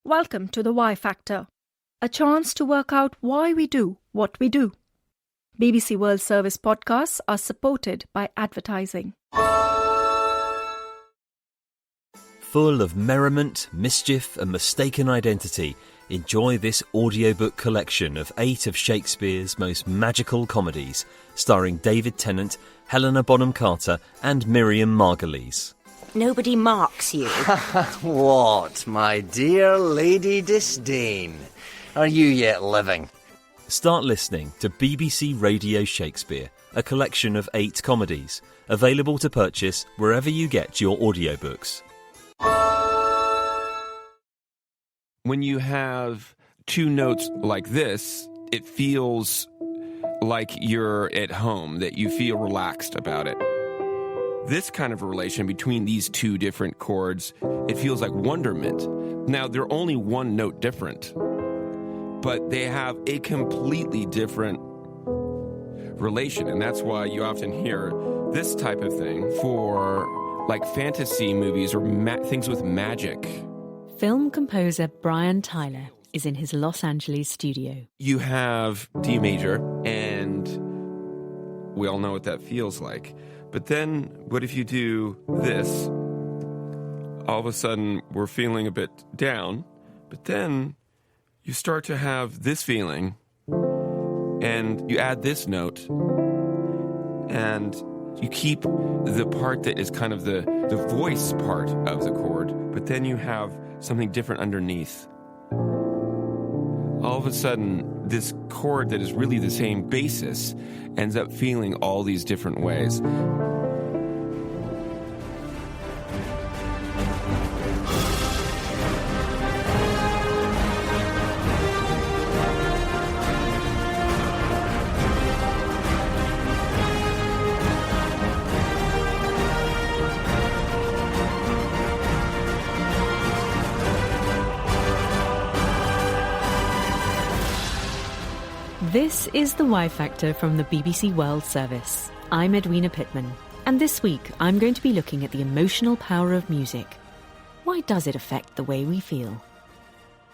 Welcome to the Why Factor, a chance to work out why we do what we do. BBC World Service podcasts are supported by advertising. Full of merriment, mischief and mistaken identity, enjoy this audiobook collection of 8 of Shakespeare's most magical comedies, starring David Tennant, Helena Bonham Carter and Miriam Margolyes. Nobody marks you. What, my dear Lady Disdain? Are you yet living? Start listening to BBC Radio Shakespeare, a collection of 8 comedies, available to purchase wherever you get your audiobooks. When you have 2 notes like this, it feels like you're at home, that you feel relaxed about it. This kind of relation between these 2 different chords, it feels like wonderment. Now, they're only 1 note different, but they have a completely different relation, and that's why you often hear this type of thing for like fantasy movies or things with magic. Film composer Brian Tyler is in his Los Angeles studio. You have D major, and we all know what that feels like. But then, what if you do this? All of a sudden, we're feeling a bit down, but then you start to have this feeling, and you add this note, and you keep the part that is kind of the voice part of the chord, but then you have something different underneath. All of a sudden, this chord that is really the same basis ends up feeling all these different ways. This is the Why Factor from the BBC World Service. I'm Edwina Pittman, and this week I'm going to be looking at the emotional power of music. Why does it affect the way we feel?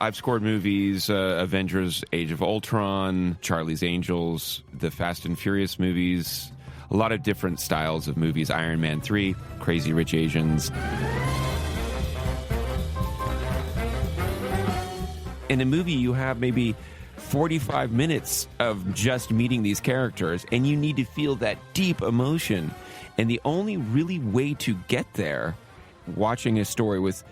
I've scored movies, Avengers, Age of Ultron, Charlie's Angels, the Fast and Furious movies, a lot of different styles of movies, Iron Man 3, Crazy Rich Asians. In a movie, you have maybe 45 minutes of just meeting these characters, and you need to feel that deep emotion. And the only really way to get there, watching a story with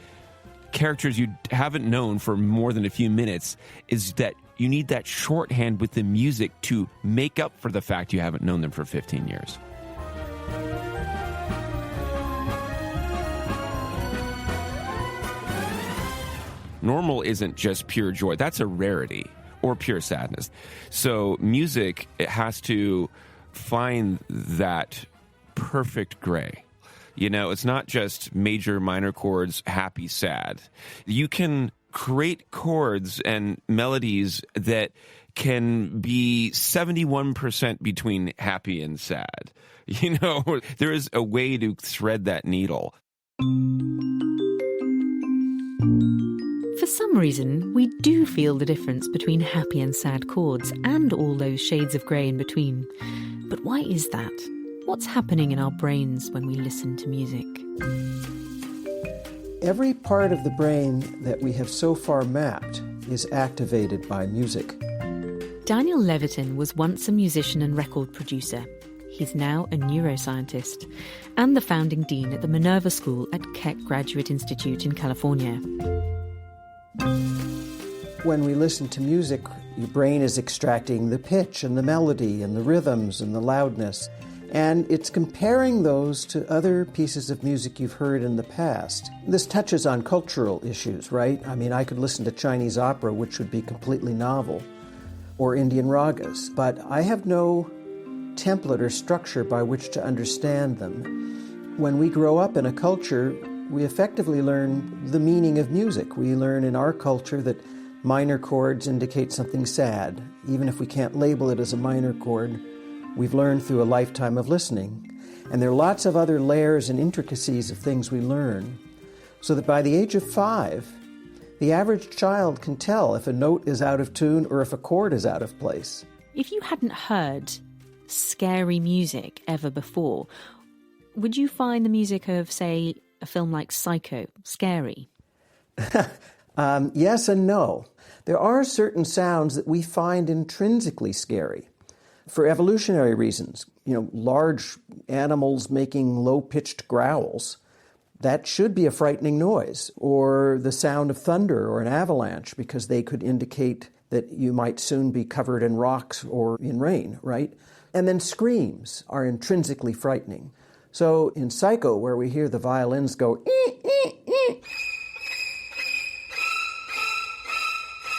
characters you haven't known for more than a few minutes, is that you need that shorthand with the music to make up for the fact you haven't known them for 15 years. Normal isn't just pure joy. That's a rarity. Or pure sadness. So music, it has to find that perfect gray. You know, it's not just major, minor chords, happy, sad. You can create chords and melodies that can be 71% between happy and sad. You know, there is a way to thread that needle. For some reason, we do feel the difference between happy and sad chords and all those shades of grey in between. But why is that? What's happening in our brains when we listen to music? Every part of the brain that we have so far mapped is activated by music. Daniel Levitin was once a musician and record producer. He's now a neuroscientist and the founding dean at the Minerva School at Keck Graduate Institute in California. When we listen to music, your brain is extracting the pitch and the melody and the rhythms and the loudness, and it's comparing those to other pieces of music you've heard in the past. This touches on cultural issues, right? I mean, I could listen to Chinese opera, which would be completely novel, or Indian ragas, but I have no template or structure by which to understand them. When we grow up in a culture, we effectively learn the meaning of music. We learn in our culture that minor chords indicate something sad. Even if we can't label it as a minor chord, we've learned through a lifetime of listening. And there are lots of other layers and intricacies of things we learn, so that by the age of 5, The average child can tell if a note is out of tune or if a chord is out of place. If you hadn't heard scary music ever before, would you find the music of, say, a film like Psycho scary? Yes and no. There are certain sounds that we find intrinsically scary for evolutionary reasons. Large animals making low-pitched growls. That should be a frightening noise. Or the sound of thunder or an avalanche, because they could indicate that you might soon be covered in rocks or in rain, right? And then screams are intrinsically frightening. So in Psycho, where we hear the violins go,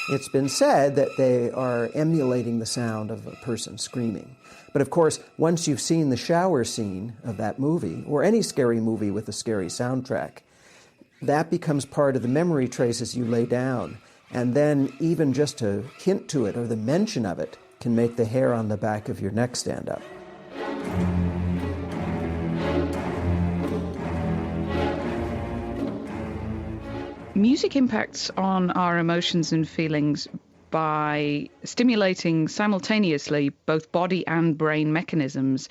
it's been said that they are emulating the sound of a person screaming. But of course, once you've seen the shower scene of that movie, or any scary movie with a scary soundtrack, that becomes part of the memory traces you lay down. And then even just a hint to it or the mention of it can make the hair on the back of your neck stand up. Music impacts on our emotions and feelings by stimulating simultaneously both body and brain mechanisms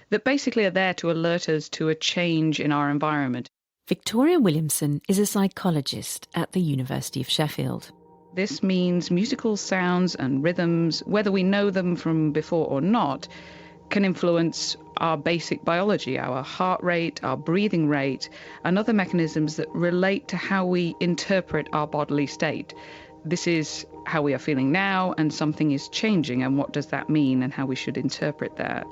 that basically are there to alert us to a change in our environment. Victoria Williamson is a psychologist at the University of Sheffield. This means musical sounds and rhythms, whether we know them from before or not, can influence our basic biology, our heart rate, our breathing rate, and other mechanisms that relate to how we interpret our bodily state. This is how we are feeling now, and something is changing, and what does that mean, and how we should interpret that.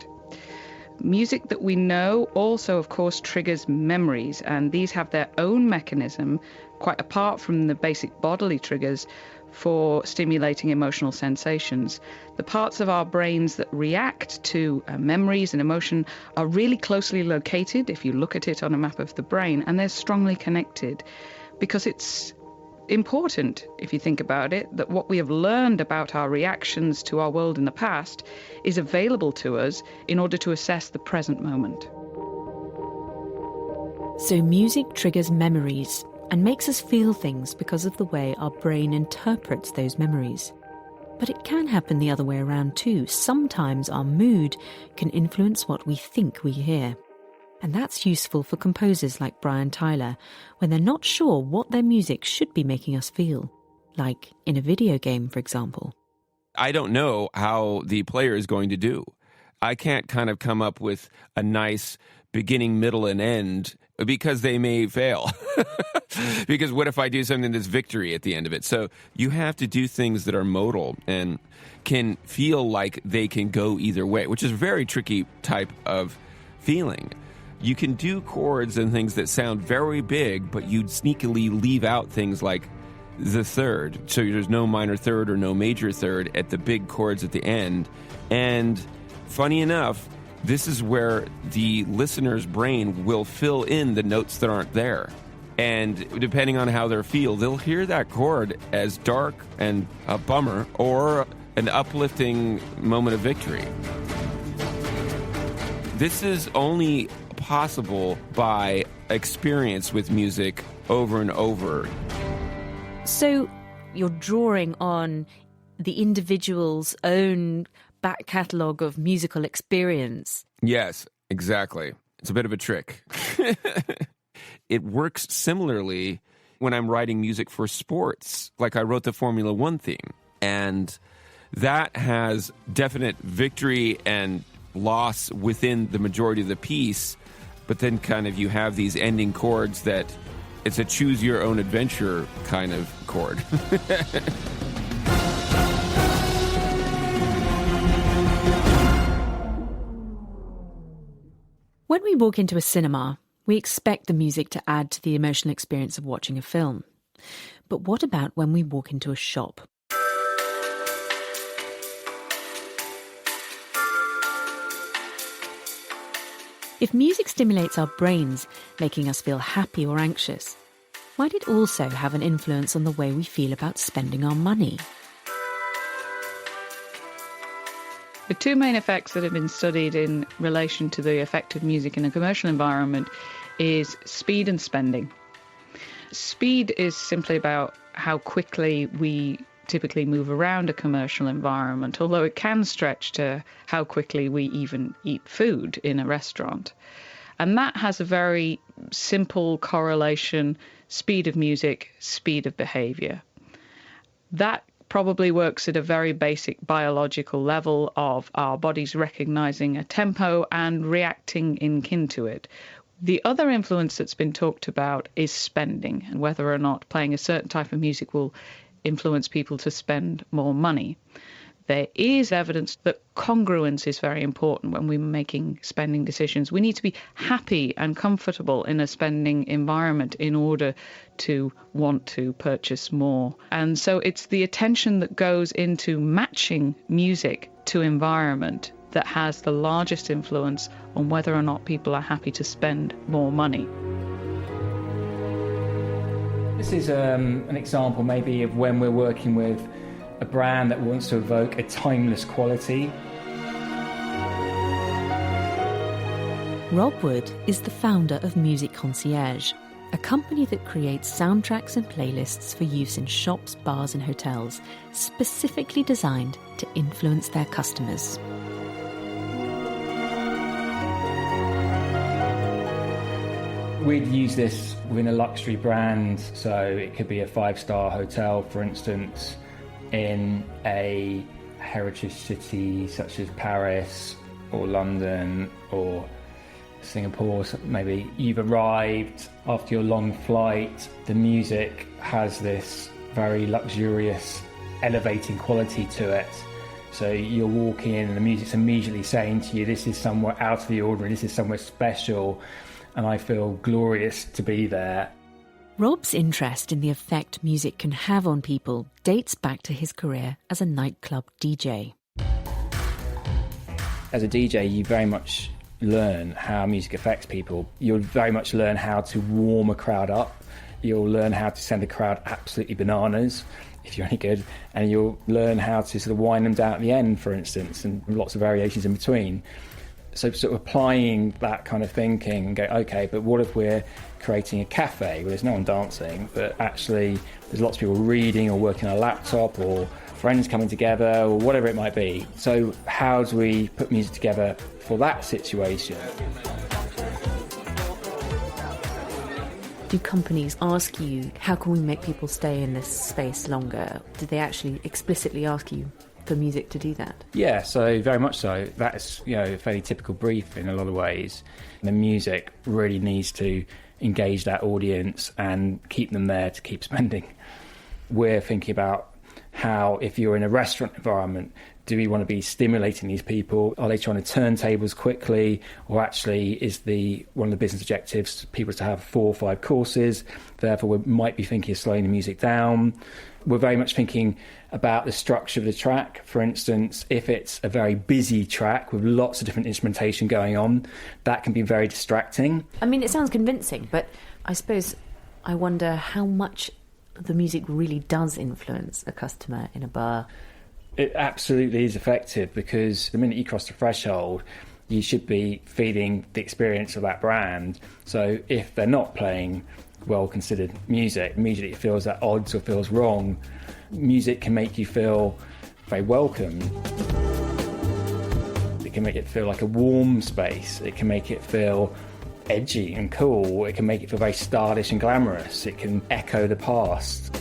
Music that we know also, of course, triggers memories, and these have their own mechanism, quite apart from the basic bodily triggers, for stimulating emotional sensations. The parts of our brains that react to memories and emotion are really closely located, if you look at it on a map of the brain, and they're strongly connected, because it's important, if you think about it, that what we have learned about our reactions to our world in the past is available to us in order to assess the present moment. So music triggers memories and makes us feel things because of the way our brain interprets those memories. But it can happen the other way around too. Sometimes our mood can influence what we think we hear. And that's useful for composers like Brian Tyler when they're not sure what their music should be making us feel, like in a video game, for example. I don't know how the player is going to do. I can't kind of come up with a nice beginning, middle, and end because they may fail. Because what if I do something that's victory at the end of it? So you have to do things that are modal and can feel like they can go either way, which is a very tricky type of feeling. You can do chords and things that sound very big, but you'd sneakily leave out things like the third. So there's no minor third or no major third at the big chords at the end. And funny enough, this is where the listener's brain will fill in the notes that aren't there. And depending on how they feel, they'll hear that chord as dark and a bummer or an uplifting moment of victory. This is only possible by experience with music over and over. So you're drawing on the individual's own back catalogue of musical experience. Yes, exactly. It's a bit of a trick. It works similarly when I'm writing music for sports. Like I wrote the Formula One theme, and that has definite victory and loss within the majority of the piece, but then kind of you have these ending chords that it's a choose your own adventure kind of chord. When we walk into a cinema, we expect the music to add to the emotional experience of watching a film. But what about when we walk into a shop? If music stimulates our brains, making us feel happy or anxious, might it also have an influence on the way we feel about spending our money? The two main effects that have been studied in relation to the effect of music in a commercial environment is speed and spending. Speed is simply about how quickly we typically move around a commercial environment, although it can stretch to how quickly we even eat food in a restaurant. And that has a very simple correlation: speed of music, speed of behavior. That probably works at a very basic biological level of our bodies recognizing a tempo and reacting in kin to it. The other influence that's been talked about is spending, and whether or not playing a certain type of music will influence people to spend more money. There is evidence that congruence is very important when we're making spending decisions. We need to be happy and comfortable in a spending environment in order to want to purchase more. And so it's the attention that goes into matching music to environment that has the largest influence on whether or not people are happy to spend more money. This is an example maybe of when we're working with a brand that wants to evoke a timeless quality. Rob Wood is the founder of Music Concierge, a company that creates soundtracks and playlists for use in shops, bars and hotels, specifically designed to influence their customers. We'd use this within a luxury brand, so it could be a 5-star hotel, for instance, in a heritage city such as Paris or London or Singapore. So maybe you've arrived after your long flight. The music has this very luxurious, elevating quality to it. So you're walking in and the music's immediately saying to you, this is somewhere out of the ordinary, this is somewhere special, and I feel glorious to be there. Rob's interest in the effect music can have on people dates back to his career as a nightclub DJ. As a DJ, you very much learn how music affects people. You'll very much learn how to warm a crowd up. You'll learn how to send a crowd absolutely bananas, if you're any good, and you'll learn how to sort of wind them down at the end, for instance, and lots of variations in between. So sort of applying that kind of thinking and go, okay, but what if we're creating a cafe where there's no one dancing, but actually there's lots of people reading or working on a laptop or friends coming together or whatever it might be. So how do we put music together for that situation? Do companies ask you, how can we make people stay in this space longer? Did they actually explicitly ask you for music to do that? Yeah, so very much so. That's, a fairly typical brief in a lot of ways. The music really needs to engage that audience and keep them there to keep spending. We're thinking about how, if you're in a restaurant environment, do we want to be stimulating these people? Are they trying to turn tables quickly? Or actually is one of the business objectives people to have 4 or 5 courses? Therefore, we might be thinking of slowing the music down. We're very much thinking about the structure of the track. For instance, if it's a very busy track with lots of different instrumentation going on, that can be very distracting. I mean, it sounds convincing, but I suppose I wonder how much the music really does influence a customer in a bar. It absolutely is effective, because the minute you cross the threshold, you should be feeling the experience of that brand. So if they're not playing well-considered music, immediately it feels at odds or feels wrong. Music can make you feel very welcome. It can make it feel like a warm space. It can make it feel edgy and cool. It can make it feel very stylish and glamorous. It can echo the past.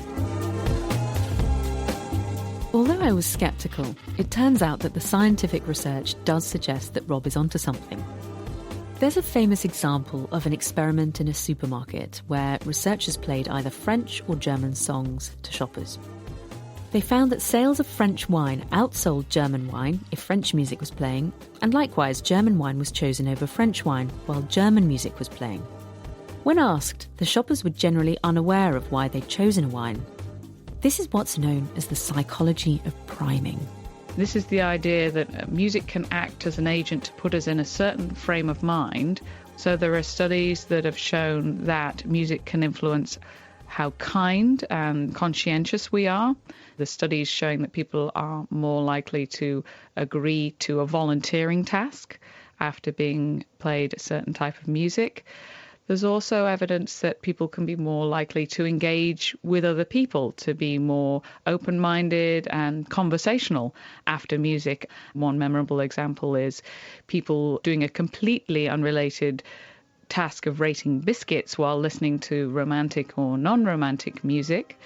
Although I was sceptical, it turns out that the scientific research does suggest that Rob is onto something. There's a famous example of an experiment in a supermarket where researchers played either French or German songs to shoppers. They found that sales of French wine outsold German wine if French music was playing, and likewise German wine was chosen over French wine while German music was playing. When asked, the shoppers were generally unaware of why they'd chosen a wine. This is what's known as the psychology of priming. This is the idea that music can act as an agent to put us in a certain frame of mind. So there are studies that have shown that music can influence how kind and conscientious we are. The studies showing that people are more likely to agree to a volunteering task after being played a certain type of music. There's also evidence that people can be more likely to engage with other people, to be more open-minded and conversational after music. One memorable example is people doing a completely unrelated task of rating biscuits while listening to romantic or non-romantic music,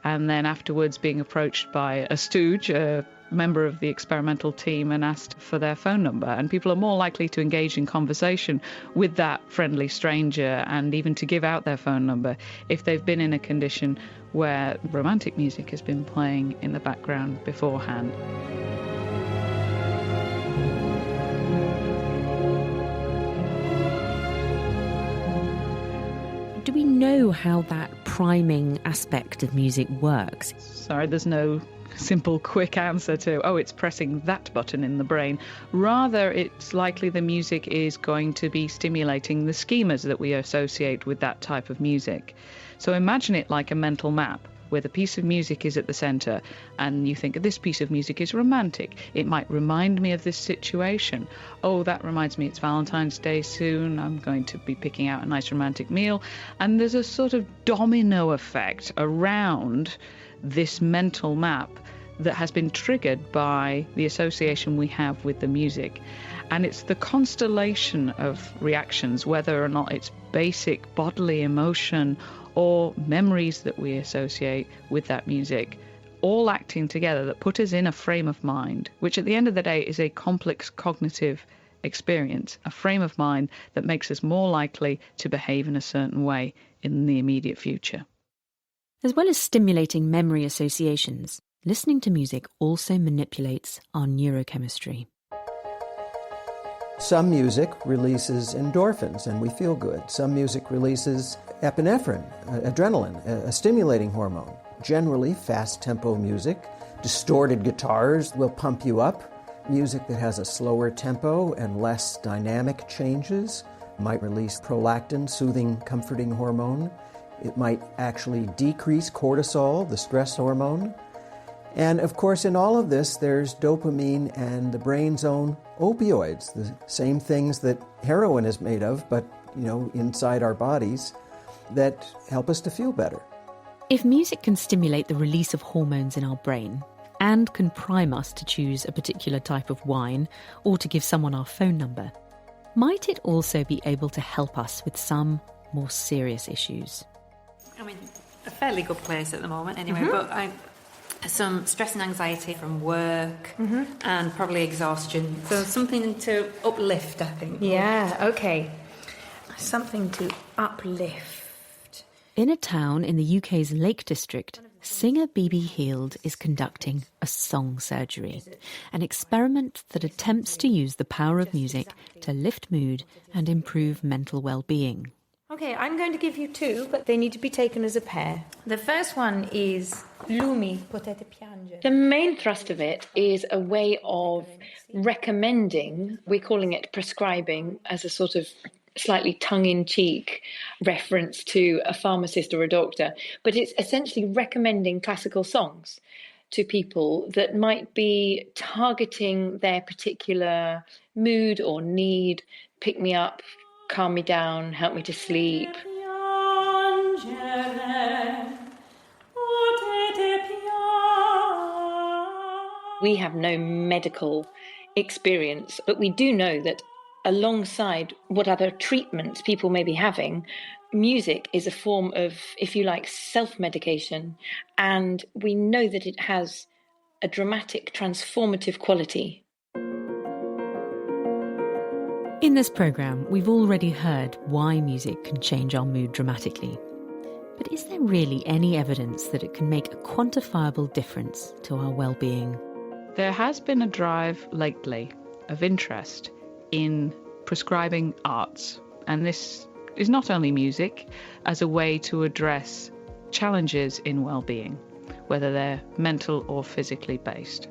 and then afterwards being approached by a stooge, a member of the experimental team, and asked for their phone number. And people are more likely to engage in conversation with that friendly stranger and even to give out their phone number if they've been in a condition where romantic music has been playing in the background beforehand. Do we know how that priming aspect of music works? Sorry, there's no simple, quick answer to, it's pressing that button in the brain. Rather, it's likely the music is going to be stimulating the schemas that we associate with that type of music. So imagine it like a mental map, where the piece of music is at the centre, and you think, this piece of music is romantic. It might remind me of this situation. Oh, that reminds me it's Valentine's Day soon. I'm going to be picking out a nice romantic meal. And there's a sort of domino effect around this mental map that has been triggered by the association we have with the music. And it's the constellation of reactions, whether or not it's basic bodily emotion or memories that we associate with that music, all acting together, that put us in a frame of mind, which at the end of the day is a complex cognitive experience, a frame of mind that makes us more likely to behave in a certain way in the immediate future. As well as stimulating memory associations, listening to music also manipulates our neurochemistry. Some music releases endorphins and we feel good. Some music releases epinephrine, adrenaline, a stimulating hormone. Generally, fast-tempo music, distorted guitars will pump you up. Music that has a slower tempo and less dynamic changes might release prolactin, soothing, comforting hormone. It might actually decrease cortisol, the stress hormone. And of course, in all of this, there's dopamine and the brain's own opioids, the same things that heroin is made of, but, inside our bodies, that help us to feel better. If music can stimulate the release of hormones in our brain and can prime us to choose a particular type of wine or to give someone our phone number, might it also be able to help us with some more serious issues? I'm in a fairly good place at the moment anyway, but some stress and anxiety from work and probably exhaustion. So something to uplift, I think. Yeah, okay. Something to uplift. In a town in the UK's Lake District, singer BB Heald is conducting a song surgery, an experiment that attempts to use the power of music to lift mood and improve mental well-being. Okay, I'm going to give you two, but they need to be taken as a pair. The first one is Lumi potete piangere. The main thrust of it is a way of recommending, we're calling it prescribing, as a sort of slightly tongue-in-cheek reference to a pharmacist or a doctor, but it's essentially recommending classical songs to people that might be targeting their particular mood or need. Pick me up, calm me down, help me to sleep. We have no medical experience, but we do know that alongside what other treatments people may be having, music is a form of, if you like, self-medication, and we know that it has a dramatic, transformative quality. In this programme, we've already heard why music can change our mood dramatically. But is there really any evidence that it can make a quantifiable difference to our well-being? There has been a drive lately of interest in prescribing arts, and this is not only music, as a way to address challenges in well-being, whether they're mental or physically based.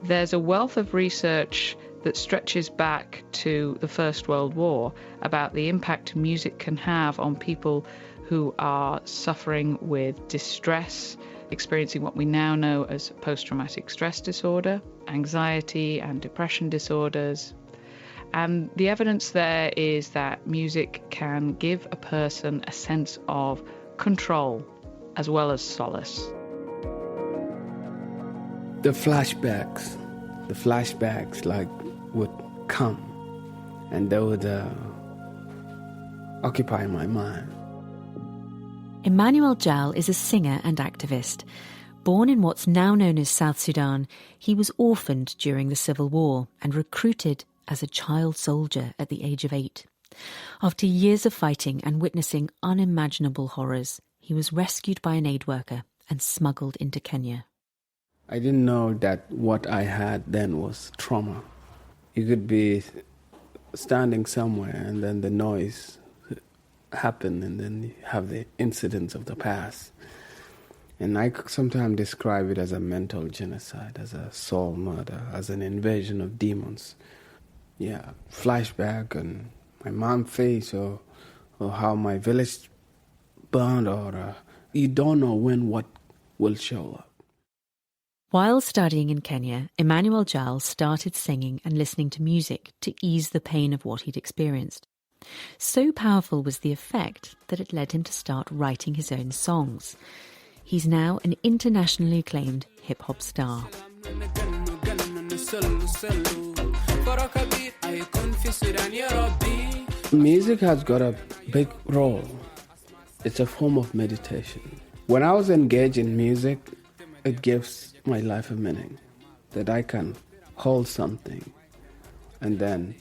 There's a wealth of research that stretches back to the First World War about the impact music can have on people who are suffering with distress, experiencing what we now know as post-traumatic stress disorder, anxiety and depression disorders. And the evidence there is that music can give a person a sense of control as well as solace. The flashbacks like would come and they would occupy my mind. Emmanuel Jal is a singer and activist. Born in what's now known as South Sudan, he was orphaned during the Civil War and recruited as a child soldier at the age of 8. After years of fighting and witnessing unimaginable horrors, he was rescued by an aid worker and smuggled into Kenya. I didn't know that what I had then was trauma. You could be standing somewhere and then the noise happened and then you have the incidents of the past. And I sometimes describe it as a mental genocide, as a soul murder, as an invasion of demons. Yeah, flashback and my mom's face or how my village burned or you don't know when what will show up. While studying in Kenya, Emmanuel Jal started singing and listening to music to ease the pain of what he'd experienced. So powerful was the effect that it led him to start writing his own songs. He's now an internationally acclaimed hip-hop star. Music has got a big role. It's a form of meditation. When I was engaged in music, it gives my life a meaning, that I can hold something and then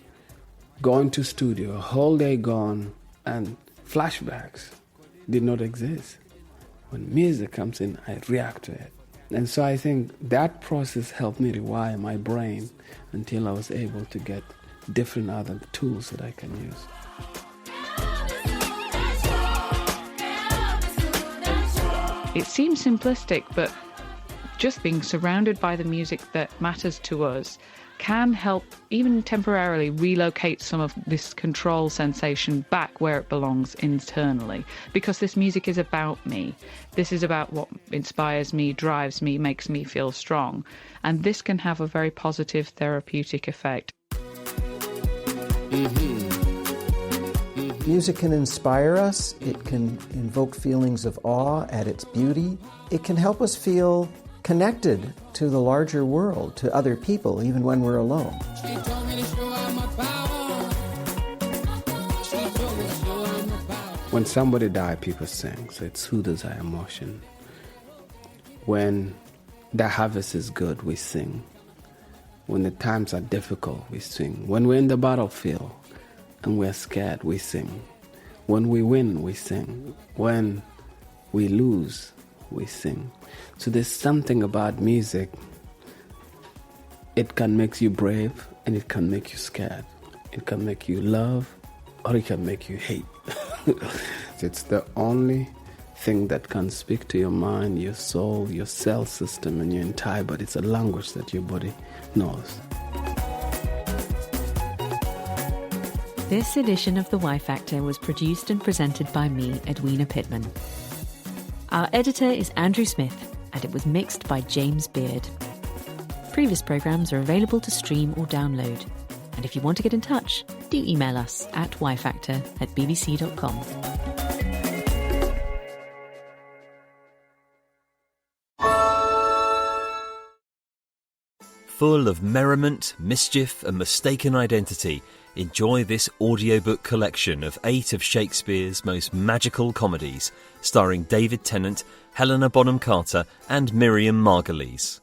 go into studio, a whole day gone, and flashbacks did not exist. When music comes in, I react to it. And so I think that process helped me rewire my brain until I was able to get different other tools that I can use. It seems simplistic, but just being surrounded by the music that matters to us can help, even temporarily, relocate some of this control sensation back where it belongs internally. Because this music is about me. This is about what inspires me, drives me, makes me feel strong. And this can have a very positive therapeutic effect. Music can inspire us. It can invoke feelings of awe at its beauty. It can help us feel connected to the larger world, to other people, even when we're alone. When somebody dies, people sing, so it soothes our emotion. When the harvest is good, we sing. When the times are difficult, we sing. When we're in the battlefield and we're scared, we sing. When we win, we sing. When we lose, we sing. So there's something about music. It can make you brave and it can make you scared. It can make you love or it can make you hate. It's the only thing that can speak to your mind, your soul, your cell system and your entire body. It's a language that your body knows. This edition of The Y Factor was produced and presented by me, Edwina Pittman. Our editor is Andrew Smith, and it was mixed by James Beard. Previous programmes are available to stream or download. And if you want to get in touch, do email us at yfactor@bbc.com. Full of merriment, mischief and mistaken identity, enjoy this audiobook collection of 8 of Shakespeare's most magical comedies, starring David Tennant, Helena Bonham Carter and Miriam Margolyes.